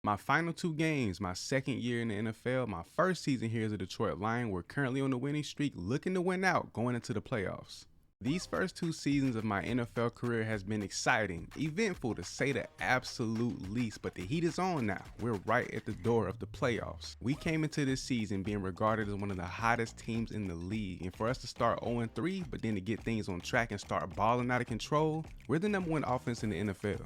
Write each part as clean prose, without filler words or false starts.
My final two games, my second year in the NFL, my first season here as a Detroit Lion, we're currently on the winning streak, looking to win out going into the playoffs. These first two seasons of my NFL career has been exciting, eventful to say the absolute least, but the heat is on now. We're right at the door of the playoffs. We came into this season being regarded as one of the hottest teams in the league, and for us to start 0-3, but then to get things on track and start balling out of control, we're the #1 offense in the NFL.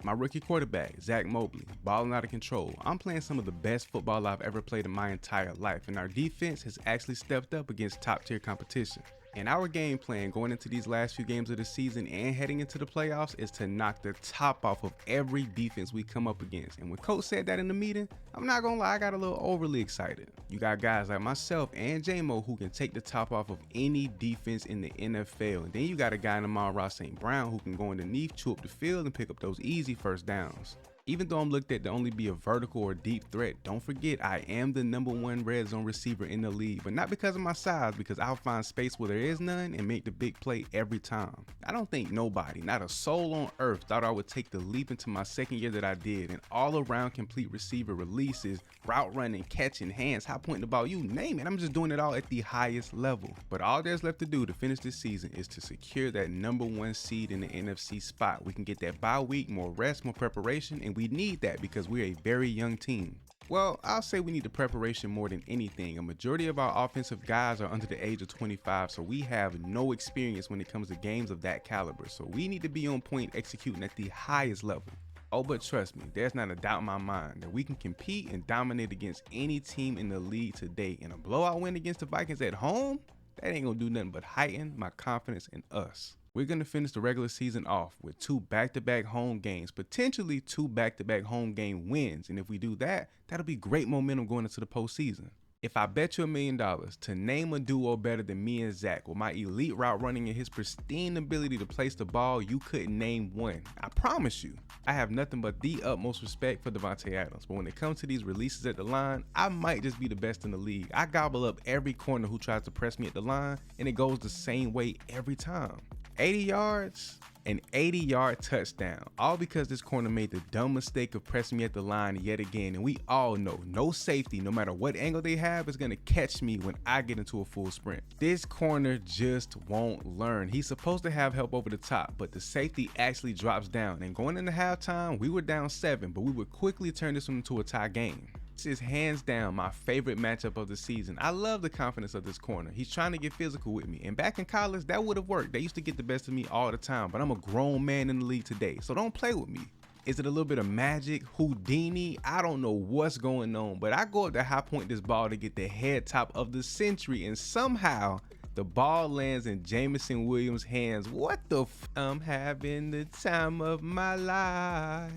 My rookie quarterback, Zach Mobley, balling out of control. I'm playing some of the best football I've ever played in my entire life, and our defense has actually stepped up against top tier competition. And our game plan going into these last few games of the season and heading into the playoffs is to knock the top off of every defense we come up against. And when Coach said that in the meeting, I'm not gonna lie, I got a little overly excited. You got guys like myself and J-Mo who can take the top off of any defense in the NFL. And then you got a guy in Amon-Ra St. Brown who can go underneath, chew up the field, and pick up those easy first downs. Even though I'm looked at to only be a vertical or deep threat, don't forget I am the #1 red zone receiver in the league, but not because of my size, because I'll find space where there is none and make the big play every time. I don't think nobody, not a soul on earth, thought I would take the leap into my second year that I did, and all around complete receiver releases, route running, catching, hands, high pointing the ball, you name it. I'm just doing it all at the highest level. But all there's left to do to finish this season is to secure that #1 seed in the NFC spot. We can get that bye week, more rest, more preparation, and we need that because we're a very young team. Well, I'll say we need the preparation more than anything. A majority of our offensive guys are under the age of 25, so we have no experience when it comes to games of that caliber. So we need to be on point executing at the highest level. Oh, but trust me, there's not a doubt in my mind that we can compete and dominate against any team in the league today. And a blowout win against the Vikings at home, that ain't gonna do nothing but heighten my confidence in us. We're going to finish the regular season off with 2 back-to-back home games, potentially 2 back-to-back home game wins. And if we do that, that'll be great momentum going into the postseason. If I bet you $1 million to name a duo better than me and Zach with my elite route running and his pristine ability to place the ball, you couldn't name one. I promise you. I have nothing but the utmost respect for Davante Adams, but when it comes to these releases at the line, I might just be the best in the league. I gobble up every corner who tries to press me at the line, and it goes the same way every time. 80 yards, an 80-yard touchdown, all because this corner made the dumb mistake of pressing me at the line yet again. And we all know no safety, no matter what angle they have, is going to catch me when I get into a full sprint. This corner just won't learn. He's supposed to have help over the top, but the safety actually drops down. And going into halftime, we were down 7, but we would quickly turn this one into a tie game. This is hands down my favorite matchup of the season. I love the confidence of this corner. He's trying to get physical with me. And back in college, that would have worked. They used to get the best of me all the time, but I'm a grown man in the league today, so don't play with me. Is it a little bit of magic, Houdini? I don't know what's going on, but I go up to high point this ball to get the head top of the century, and somehow the ball lands in Jameson Williams' hands. What the I'm having the time of my life.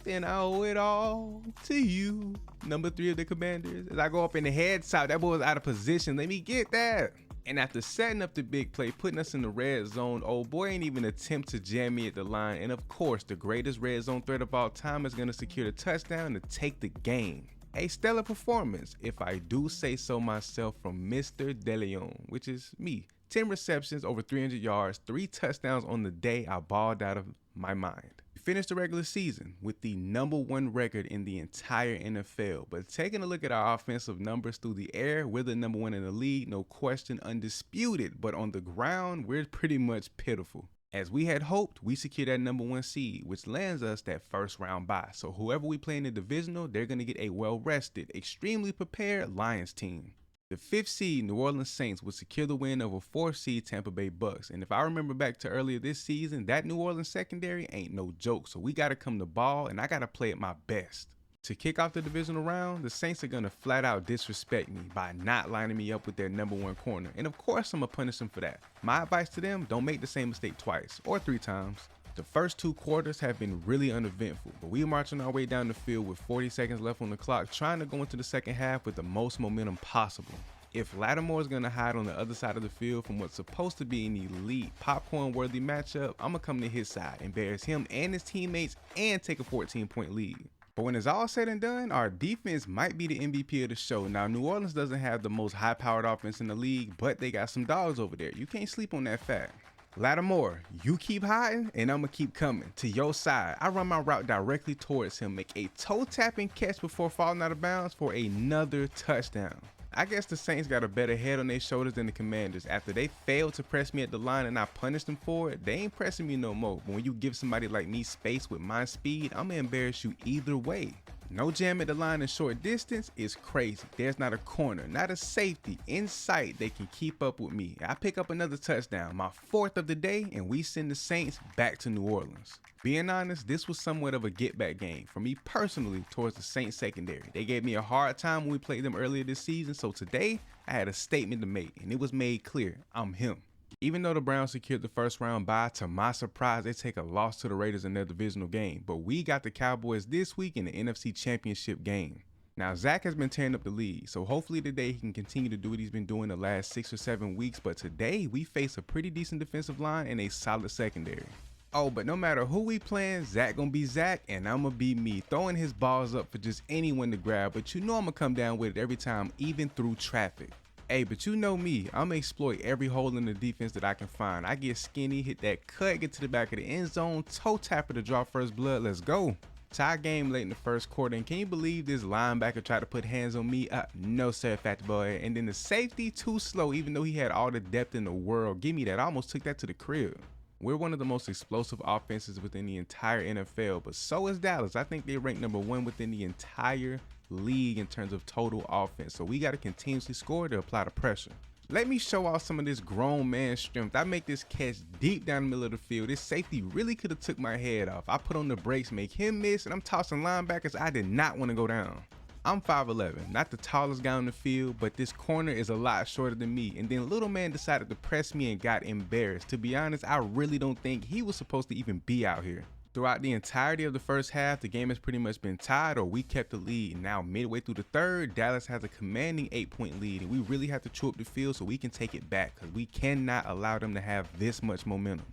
Then I owe it all to you. Number 3 of the Commanders. As I go up in the head top, that boy was out of position. Let me get that. And after setting up the big play, putting us in the red zone, old boy ain't even attempt to jam me at the line. And of course, the greatest red zone threat of all time is going to secure the touchdown to take the game. A stellar performance, if I do say so myself, from Mr. DeLeon, which is me. 10 receptions, over 300 yards, 3 touchdowns on the day. I balled out of my mind. We finished the regular season with the #1 record in the entire NFL, but taking a look at our offensive numbers through the air, we're the #1 in the league, no question, undisputed, but on the ground, we're pretty much pitiful. As we had hoped, we secured that #1 seed, which lands us that first round bye. So whoever we play in the divisional, they're going to get a well-rested, extremely prepared Lions team. The 5th seed New Orleans Saints would secure the win over 4th seed Tampa Bay Bucks. And if I remember back to earlier this season, that New Orleans secondary ain't no joke. So we got to come to ball, and I got to play at my best. To kick off the divisional round, the Saints are going to flat out disrespect me by not lining me up with their #1 corner. And of course, I'm going to punish them for that. My advice to them, don't make the same mistake twice or 3 times. The first 2 quarters have been really uneventful, but we are marching our way down the field with 40 seconds left on the clock, trying to go into the second half with the most momentum possible. If Lattimore is going to hide on the other side of the field from what's supposed to be an elite, popcorn-worthy matchup, I'm going to come to his side, embarrass him and his teammates, and take a 14-point lead. But when it's all said and done, our defense might be the MVP of the show. Now, New Orleans doesn't have the most high-powered offense in the league, but they got some dogs over there. You can't sleep on that fact. Lattimore, you keep hiding and I'ma keep coming to your side. I run my route directly towards him, make a toe tapping catch before falling out of bounds for another touchdown. I guess the Saints got a better head on their shoulders than the Commanders. After they failed to press me at the line and I punished them for it, they ain't pressing me no more. But when you give somebody like me space with my speed, I'ma embarrass you either way. No jam at the line in short distance is crazy. There's not a corner, not a safety in sight they can keep up with me. I pick up another touchdown, my 4th of the day, and we send the Saints back to New Orleans. Being honest, this was somewhat of a get-back game for me personally towards the Saints secondary. They gave me a hard time when we played them earlier this season, so today I had a statement to make, and it was made clear, I'm him. Even though the Browns secured the first round bye, to my surprise, they take a loss to the Raiders in their divisional game. But we got the Cowboys this week in the NFC Championship game. Now, Zach has been tearing up the league, so hopefully today he can continue to do what he's been doing the last 6 or 7 weeks. But today, we face a pretty decent defensive line and a solid secondary. Oh, but no matter who we playing, Zach gonna be Zach and I'ma be me, throwing his balls up for just anyone to grab. But you know I'ma come down with it every time, even through traffic. Hey, but you know me, I'ma exploit every hole in the defense that I can find. I get skinny, hit that cut, get to the back of the end zone, toe tapper to draw first blood, let's go. Tie game late in the first quarter, and can you believe this linebacker tried to put hands on me? No sir, fat boy. And then the safety, too slow, even though he had all the depth in the world. Give me that, I almost took that to the crib. We're one of the most explosive offenses within the entire NFL, but so is Dallas. I think they rank #1 within the entire league in terms of total offense, so we got to continuously score to apply the pressure. Let me show off some of this grown man strength. I make this catch deep down the middle of the field. This safety really could have took my head off. I put on the brakes, make him miss, and I'm tossing linebackers. I did not want to go down. I'm 5'11", not the tallest guy on the field, but this corner is a lot shorter than me, and then little man decided to press me and got embarrassed. To be honest, I really don't think he was supposed to even be out here. Throughout the entirety of the first half, the game has pretty much been tied or we kept the lead. Now midway through the third, Dallas has a commanding 8-point lead, and we really have to chew up the field so we can take it back because we cannot allow them to have this much momentum.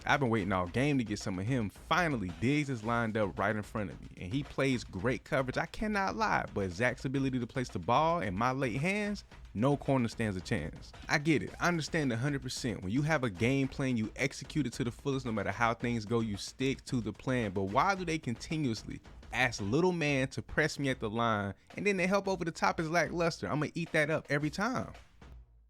I've been waiting all game to get some of him. Finally, Diggs is lined up right in front of me, and he plays great coverage. I cannot lie, but Zach's ability to place the ball in my late hands, no corner stands a chance. I get it. I understand 100%. When you have a game plan, you execute it to the fullest. No matter how things go, you stick to the plan. But why do they continuously ask little man to press me at the line, and then they help over the top is lackluster? I'm going to eat that up every time.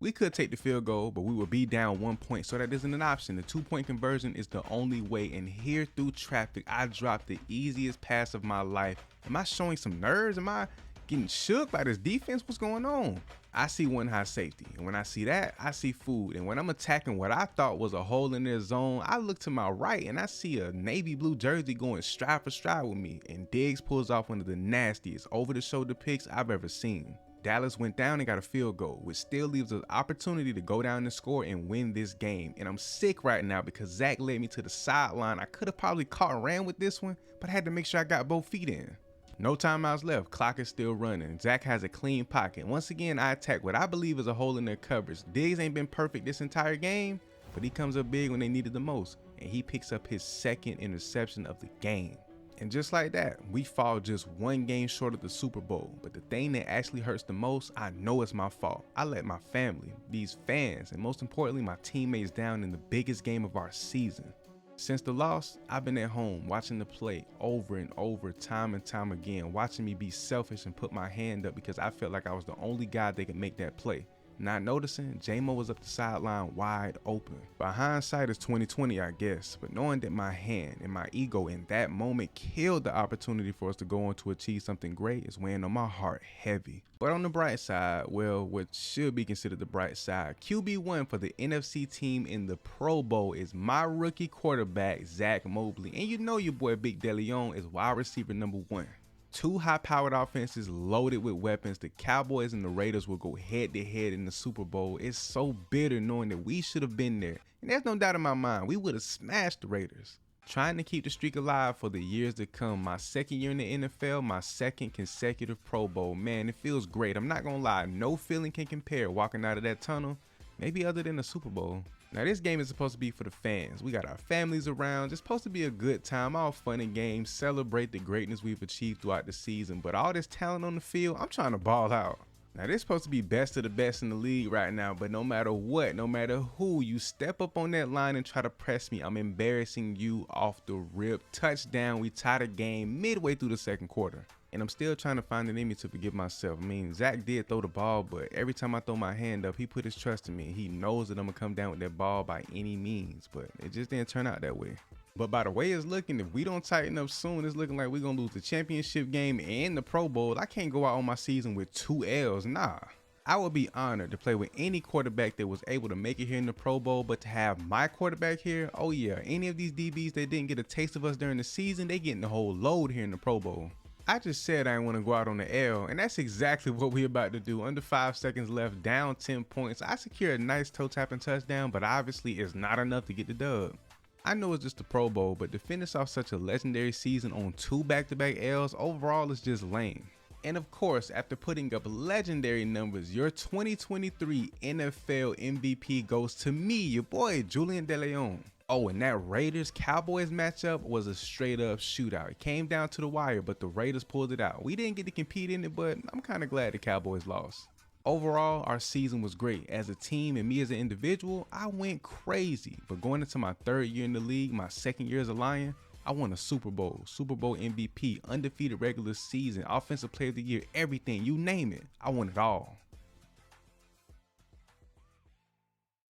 We could take the field goal, but we would be down 1 point, so that isn't an option. The 2-point conversion is the only way, and here through traffic, I dropped the easiest pass of my life. Am I showing some nerves? Am I getting shook by this defense? What's going on? I see one high safety, and when I see that, I see food. And when I'm attacking what I thought was a hole in their zone, I look to my right, and I see a navy blue jersey going stride for stride with me, and Diggs pulls off one of the nastiest over-the-shoulder picks I've ever seen. Dallas went down and got a field goal, which still leaves us opportunity to go down and score and win this game. And I'm sick right now because Zach led me to the sideline. I could have probably caught and ran with this one, but I had to make sure I got both feet in. No timeouts left, clock is still running. Zach has a clean pocket. Once again, I attack what I believe is a hole in their coverage. Diggs ain't been perfect this entire game, but he comes up big when they need it the most, and he picks up his 2nd interception of the game. And just like that, we fall just 1 game short of the Super Bowl. But the thing that actually hurts the most, I know it's my fault. I let my family, these fans, and most importantly, my teammates down in the biggest game of our season. Since the loss, I've been at home watching the play over and over, time and time again, watching me be selfish and put my hand up because I felt like I was the only guy that could make that play. Not noticing, J-Mo was up the sideline wide open. By hindsight, it's 2020, I guess, but knowing that my hand and my ego in that moment killed the opportunity for us to go on to achieve something great is weighing on my heart heavy. But on the bright side, well, what should be considered the bright side, QB1 for the NFC team in the Pro Bowl is my rookie quarterback, Zach Mobley. And you know your boy Big DeLeon is wide receiver #1. 2 high-powered offenses loaded with weapons. The Cowboys and the Raiders will go head-to-head in the Super Bowl. It's so bitter knowing that we should have been there. And there's no doubt in my mind, we would have smashed the Raiders. Trying to keep the streak alive for the years to come. My 2nd year in the NFL, my 2nd consecutive Pro Bowl. Man, it feels great. I'm not going to lie. No feeling can compare walking out of that tunnel, maybe other than the Super Bowl. Now, this game is supposed to be for the fans. We got our families around. It's supposed to be a good time, all fun and games, celebrate the greatness we've achieved throughout the season. But all this talent on the field, I'm trying to ball out. Now this supposed to be best of the best in the league right now, but no matter what, no matter who, you step up on that line and try to press me, I'm embarrassing you off the rip. Touchdown, we tie the game midway through the second quarter. And I'm still trying to find an enemy to forgive myself. I mean, Zach did throw the ball, but every time I throw my hand up, he put his trust in me. He knows that I'm gonna come down with that ball by any means, but it just didn't turn out that way. But by the way it's looking, if we don't tighten up soon, it's looking like we're gonna lose the championship game and the Pro Bowl. I can't go out on my season with 2 L's, nah. I would be honored to play with any quarterback that was able to make it here in the Pro Bowl, but to have my quarterback here, oh yeah, any of these DBs that didn't get a taste of us during the season, they getting the whole load here in the Pro Bowl. I just said I didn't want to go out on the L, and that's exactly what we're about to do. Under 5 seconds left, down 10 points. I secured a nice toe tapping touchdown, but obviously it's not enough to get the dub. I know it's just the Pro Bowl, but to finish off such a legendary season on 2 back-to-back L's, overall is just lame. And of course, after putting up legendary numbers, your 2023 NFL MVP goes to me, your boy, Julian De Leon. Oh, and that Raiders-Cowboys matchup was a straight-up shootout. It came down to the wire, but the Raiders pulled it out. We didn't get to compete in it, but I'm kind of glad the Cowboys lost. Overall, our season was great. As a team and me as an individual, I went crazy. But going into my 3rd year in the league, my 2nd year as a Lion, I won a Super Bowl MVP, undefeated regular season, offensive player of the year, everything, you name it. I won it all.